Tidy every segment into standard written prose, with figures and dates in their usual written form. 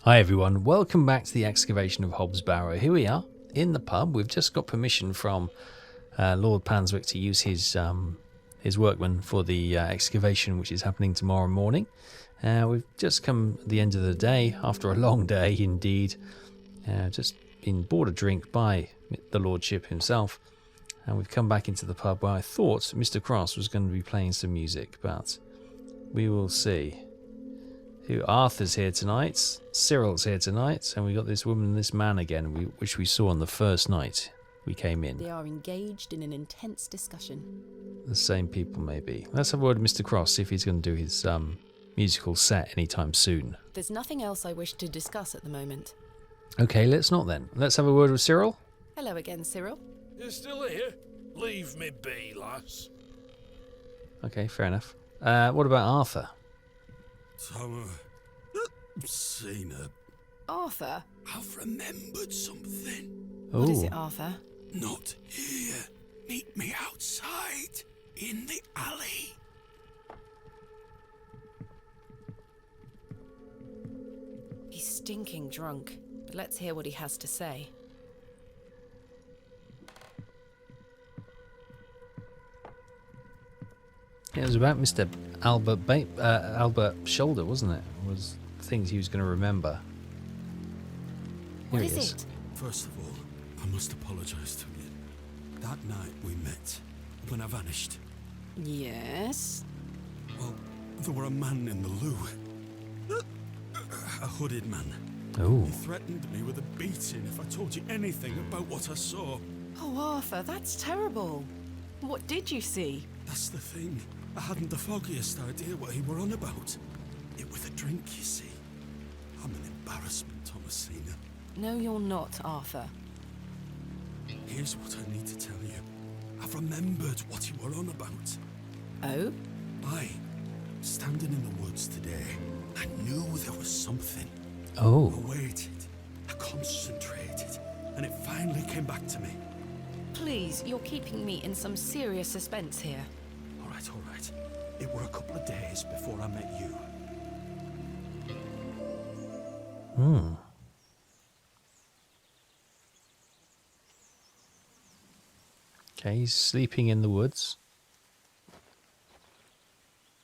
Hi everyone, welcome back to the Excavation of Hob's Barrow. Here we are in the pub. We've just got permission from Lord Panswick to use his workmen for the excavation, which is happening tomorrow morning. We've just come at the end of the day, after a long day indeed. Just been bought a drink by the Lordship himself, and we've come back into the pub where I thought Mr. Cross was going to be playing some music, but we will see. Arthur's here tonight, Cyril's here tonight, and we got this woman and this man again, which we saw on the first night we came in. They are engaged in an intense discussion. The same people, maybe. Let's have a word with Mr. Cross, see if he's going to do his musical set anytime soon. There's nothing else I wish to discuss at the moment. Okay, let's not then. Let's have a word with Cyril. Hello again, Cyril. You're still here? Leave me be, lass. Okay, fair enough. What about Arthur? Thomasina, Arthur? I've remembered something. What is Ooh. it, Arthur? Not here. Meet me outside, in the alley. He's stinking drunk, but let's hear what he has to say. It was about Mr. Albert Shoulder, wasn't it? It was things he was going to remember. Here What he is it? First of all, I must apologise to you. That night we met, when I vanished. Yes? Well, there were a man in the loo. A hooded man. Oh. He threatened me with a beating if I told you anything about what I saw. Oh, Arthur, that's terrible. What did you see? That's the thing. I hadn't the foggiest idea what he were on about. It was a drink, you see. I'm an embarrassment, Thomasina. No, you're not, Arthur. Here's what I need to tell you. I've remembered what you were on about. Oh? I, standing in the woods today, I knew there was something. Oh. I waited, I concentrated, and it finally came back to me. Please, you're keeping me in some serious suspense here. All right. It were a couple of days before I met you. Okay, he's sleeping in the woods.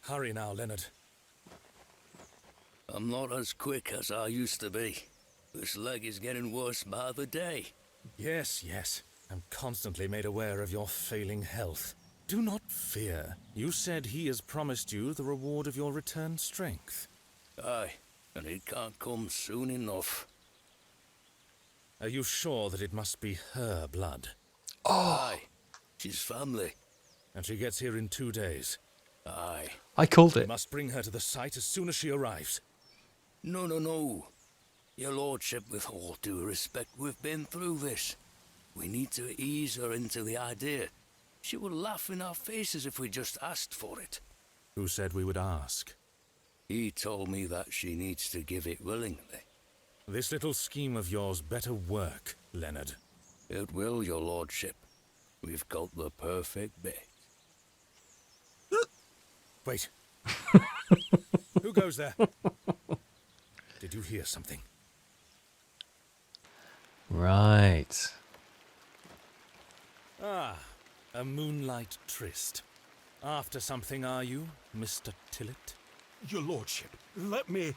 Hurry now, Leonard. I'm not as quick as I used to be. This leg is getting worse by the day. Yes. I'm constantly made aware of your failing health. Do not fear. You said he has promised you the reward of your returned strength. Aye, and it can't come soon enough. Are you sure that it must be her blood? Aye, she's family. And she gets here in 2 days. Aye. I called We it. must bring her to the site as soon as she arrives. No. Your lordship, with all due respect, we've been through this. We need to ease her into the idea. She will laugh in our faces if we just asked for it. Who said we would ask? He told me that she needs to give it willingly. This little scheme of yours better work, Leonard. It will, your lordship. We've got the perfect bait. Wait. Who goes there? Did you hear something? Right. Ah, a moonlight tryst. After something, are you, Mr. Tillett? Your lordship, let me...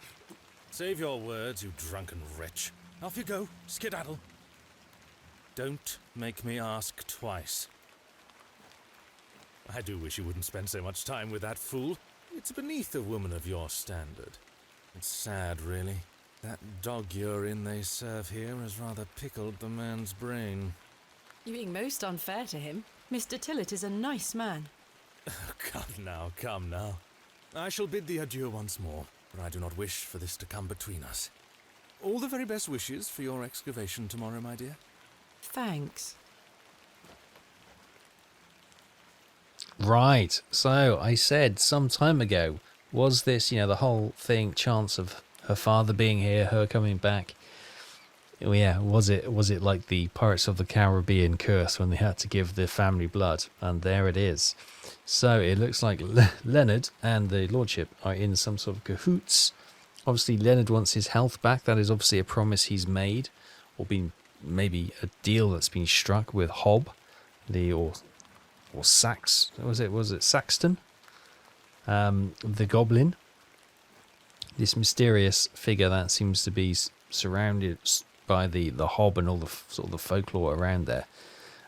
Save your words, you drunken wretch. Off you go, skedaddle. Don't make me ask twice. I do wish you wouldn't spend so much time with that fool. It's beneath a woman of your standard. It's sad, really. That dog urine they serve here has rather pickled the man's brain. You're being most unfair to him. Mr. Tillett is a nice man. Come now. I shall bid thee adieu once more, for I do not wish for this to come between us. All the very best wishes for your excavation tomorrow, my dear. Thanks. Right. So I said some time ago, was this, the whole thing, chance of her father being here, her coming back? Oh, yeah, was it like the Pirates of the Caribbean curse when they had to give the family blood? And there it is. So it looks like Leonard and the Lordship are in some sort of cahoots Obviously, Leonard wants his health back. That is obviously a promise he's made, or been maybe a deal that's been struck with Hob, or Sax. Was it Saxton? The goblin. This mysterious figure that seems to be surrounded by the Hob and all the sort of the folklore around there.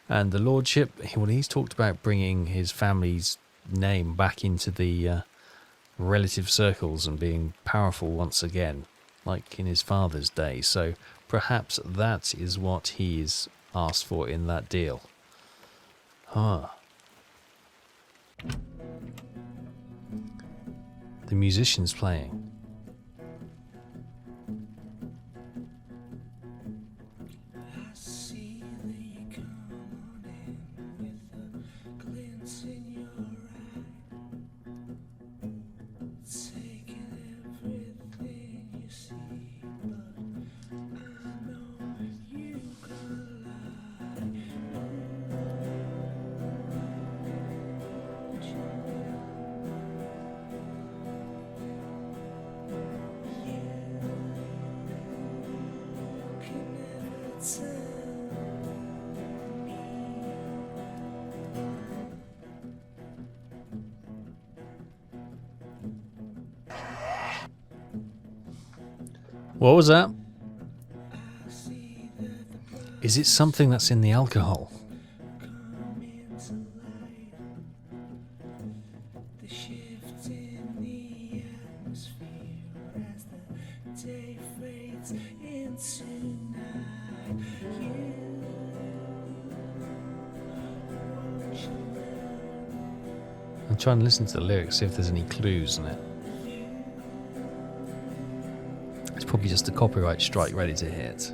And the lordship, he's talked about bringing his family's name back into the relative circles and being powerful once again, like in his father's day. So perhaps that is what he's asked for in that deal. Huh. The musician's playing. What was that? Is it something that's in the alcohol? I'm trying to listen to the lyrics, see if there's any clues in it. It's probably just a copyright strike ready to hit.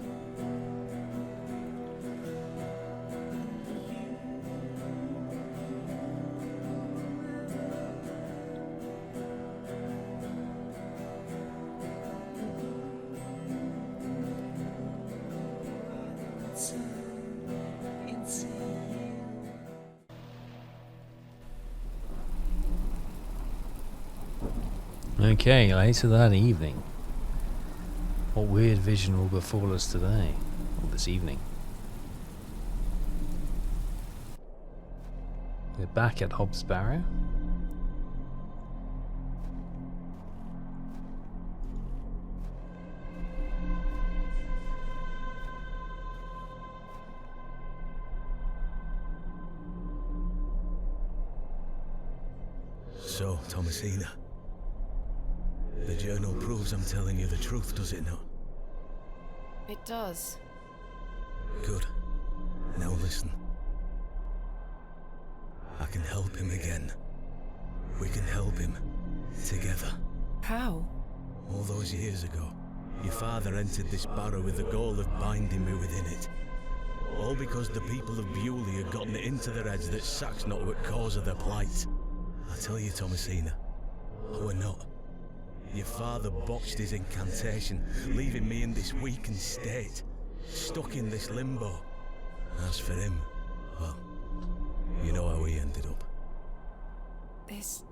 Okay, later that evening. What weird vision will befall us today, or this evening? We're back at Hob's Barrow. So, Thomasina, the journal proves I'm telling you the truth, does it not? It does. Good. Now listen. I can help him again. We can help him. Together. How? All those years ago, your father entered this barrow with the goal of binding me within it. All because the people of Bewlay had gotten it into their heads that Sax not what cause of their plight. I tell you, Thomasina, we're not. Your father botched his incantation, leaving me in this weakened state, stuck in this limbo. As for him, well, you know how he ended up. This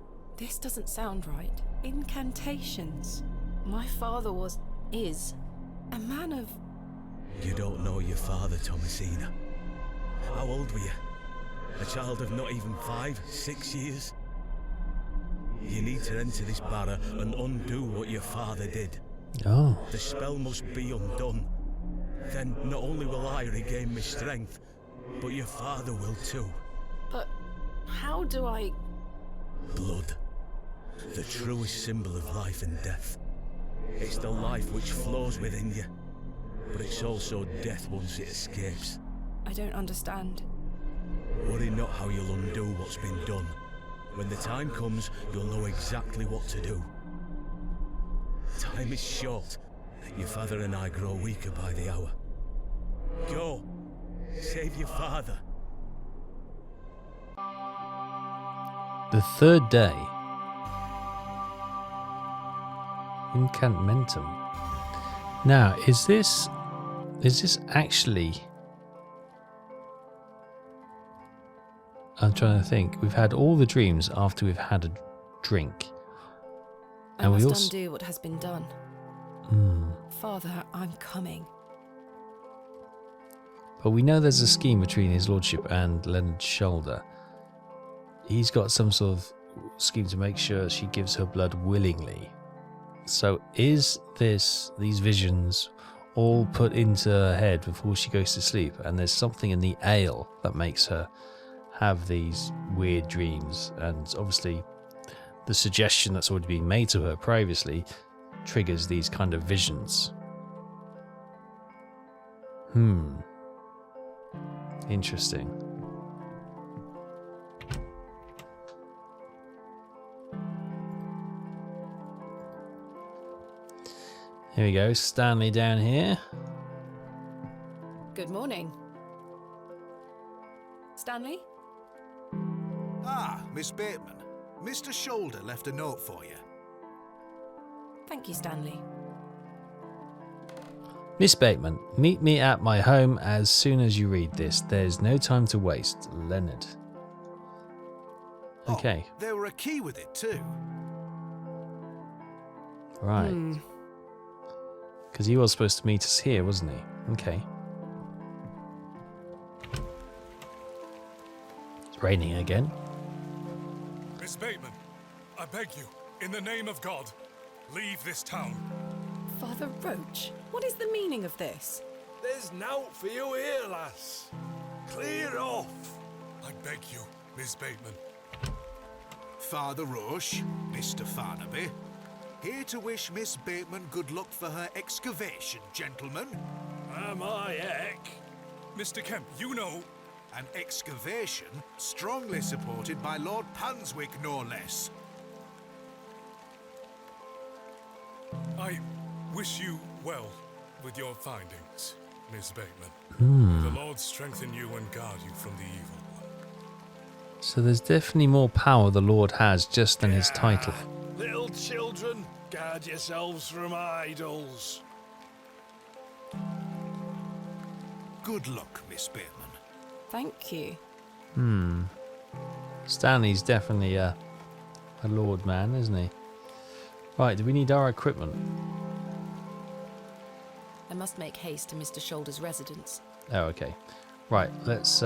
doesn't sound right. Incantations. My father is a man of... You don't know your father, Thomasina. How old were you? A child of not even 5, 6 years? You need to enter this barrow and undo what your father did. Oh. The spell must be undone. Then not only will I regain my strength, but your father will too. But how do I... Blood. The truest symbol of life and death. It's the life which flows within you, but it's also death once it escapes. I don't understand. Worry not how you'll undo what's been done. When the time comes, you'll know exactly what to do. Time is short. Your father and I grow weaker by the hour. Go. Save your father. The third day. Incantmentum. Now, is this actually... I'm trying to think. We've had all the dreams after we've had a drink. I must undo what has been done. Father, I'm coming. But we know there's a scheme between his lordship and Leonard Shoulder. He's got some sort of scheme to make sure she gives her blood willingly. So is these visions all put into her head before she goes to sleep, and there's something in the ale that makes her have these weird dreams, and obviously the suggestion that's already been made to her previously triggers these kind of visions. Interesting. Here we go, Stanley down here. Good morning. Stanley? Ah, Miss Bateman. Mr. Shoulder left a note for you. Thank you, Stanley. Miss Bateman, meet me at my home as soon as you read this. There's no time to waste. Leonard. Okay. Oh, there were a key with it too. Right. Because he was supposed to meet us here, wasn't he? Okay. It's raining again. Miss Bateman, I beg you, in the name of God, leave this town. Father Roach, what is the meaning of this? There's nowt for you here, lass. Clear off. I beg you, Miss Bateman. Father Roche, Mr. Farnaby, here to wish Miss Bateman good luck for her excavation, gentlemen. Am I heck? Mr. Kemp, you know... An excavation strongly supported by Lord Panswick, no less. I wish you well with your findings, Miss Bateman. The Lord strengthen you and guard you from the evil one. So there's definitely more power the Lord has just than his title. Little children, guard yourselves from idols. Good luck, Miss Bateman. Thank you. Stanley's definitely a Lord man, isn't he? Right, do we need our equipment? I must make haste to Mr. Shoulder's residence. Oh, okay. Right, let's,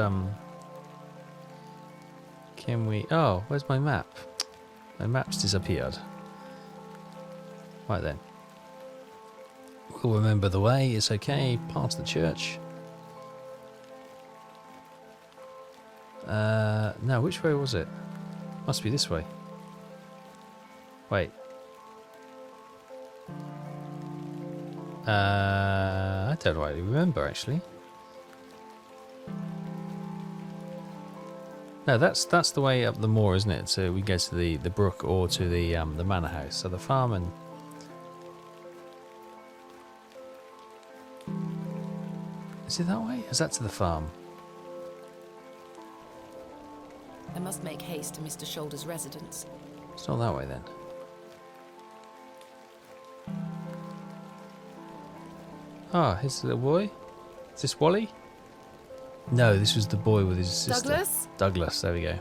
can we... Oh, where's my map? My map's disappeared. Right then. We'll remember the way, it's okay. Past the church. No, which way was it? Must be this way. Wait. I don't really remember, actually. No, that's the way up the moor, isn't it? So we go to the brook or to the manor house. So the farm and... Is it that way? Is that to the farm? I must make haste to Mr. Shoulder's residence. It's not that way then. Ah, here's the little boy. Is this Wally? No, this was the boy with his sister. Douglas? Douglas, there we go.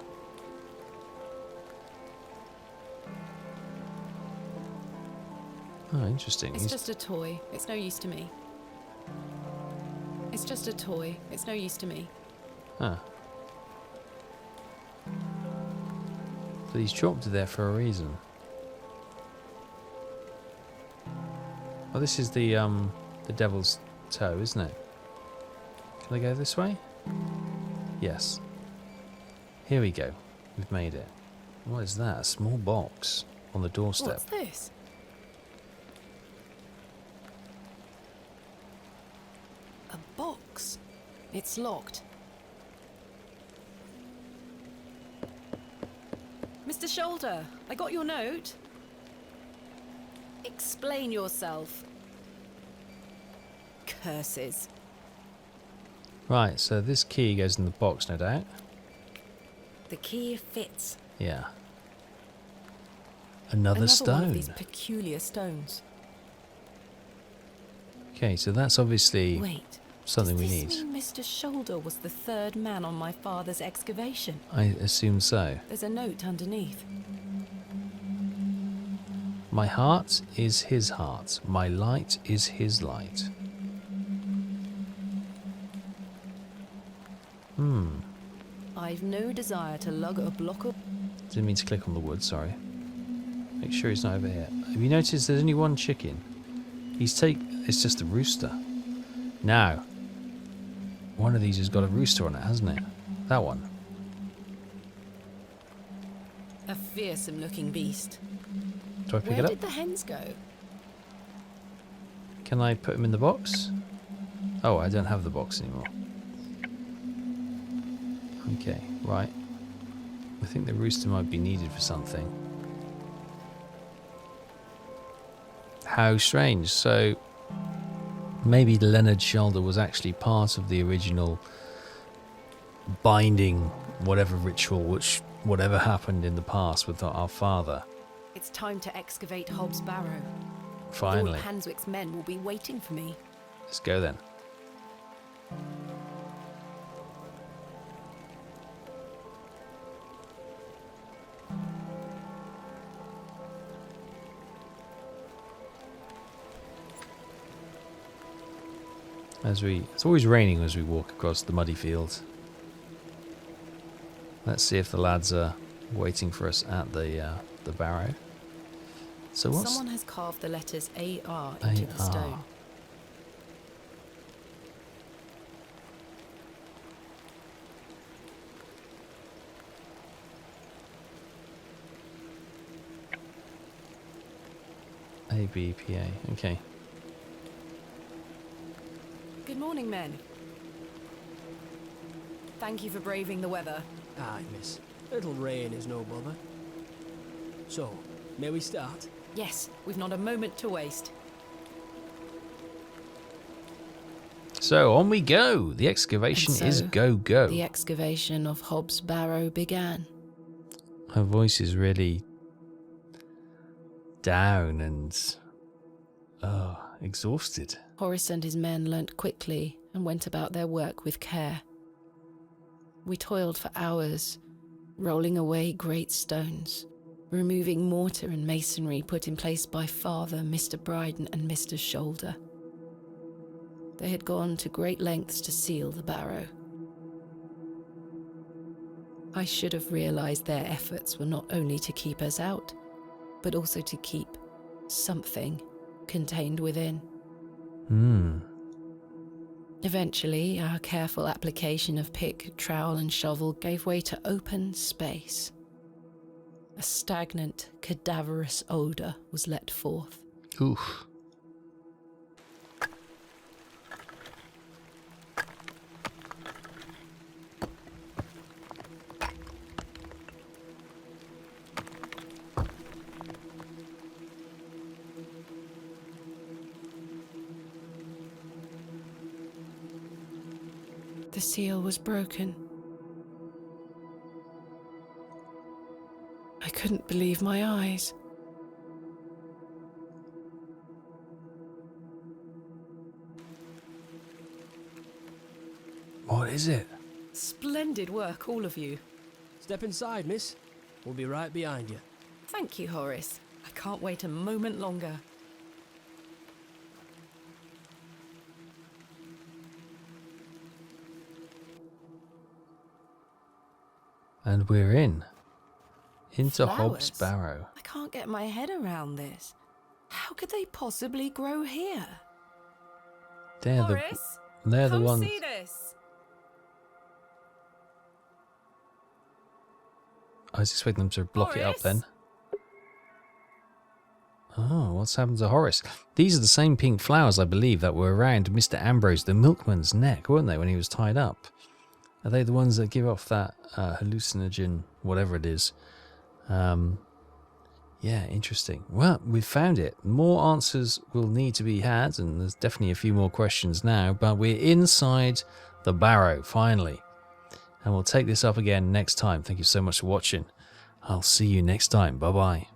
Oh, interesting. It's just a toy. It's no use to me. It's just a toy. It's no use to me. Ah. But he's dropped it there for a reason. Oh, this is the devil's toe, isn't it? Can I go this way? Yes. Here we go. We've made it. What is that? A small box on the doorstep. What's this? A box. It's locked. Mr. Shoulder, I got your note. Explain yourself. Curses. Right, so this key goes in the box, no doubt. The key fits. Yeah. Another One stone. of these peculiar stones. Okay, so that's obviously Wait. something we Does need. this mean Mr. Shoulder was the third man on my father's excavation? I assume so. There's a note underneath. My heart is his heart. My light is his light. I've no desire to lug a block of... Didn't mean to click on the wood, sorry. Make sure he's not over here. Have you noticed there's only one chicken? It's just a rooster. Now, one of these has got a rooster on it, hasn't it? That one. A fearsome looking beast. Do I pick Where it up? did the hens go? Can I put them in the box? Oh, I don't have the box anymore. Okay, right. I think the rooster might be needed for something. How strange. So, maybe Leonard's shoulder was actually part of the original binding whatever ritual, whatever happened in the past with our father. It's time to excavate Hob's Barrow. Finally. Lord Hanswick's men will be waiting for me. Let's go then. It's always raining as we walk across the muddy fields. Let's see if the lads are waiting for us at the barrow. So what's... Someone has carved the letters AR into the stone. ABPA, okay. Good morning, men. Thank you for braving the weather. Aye, miss. Little rain is no bother. So, may we start? Yes, we've not a moment to waste. So on we go. The excavation is go. The excavation of Hob's Barrow began. Her voice is really down and exhausted. Horace and his men learnt quickly and went about their work with care. We toiled for hours, rolling away great stones, removing mortar and masonry put in place by Father, Mr. Bryden and Mr. Shoulder. They had gone to great lengths to seal the barrow. I should have realised their efforts were not only to keep us out, but also to keep something contained within. Eventually, our careful application of pick, trowel and shovel gave way to open space. A stagnant, cadaverous odour was let forth. Oof. The seal was broken. I couldn't believe my eyes. What is it? Splendid work, all of you. Step inside, miss. We'll be right behind you. Thank you, Horace. I can't wait a moment longer. And we're into Hob's Flowers? Barrow. I can't get my head around this. How could they possibly grow here? They're Horace, the come ones. see this. I was expecting them to block it up Horace? then. Oh, what's happened to Horace? These are the same pink flowers, I believe, that were around Mr. Ambrose, the milkman's neck, weren't they, when he was tied up? Are they the ones that give off that hallucinogen, whatever it is? Yeah, interesting. Well, we've found it. More answers will need to be had, and there's definitely a few more questions now, but we're inside the barrow, finally. And we'll take this up again next time. Thank you so much for watching. I'll see you next time. Bye-bye.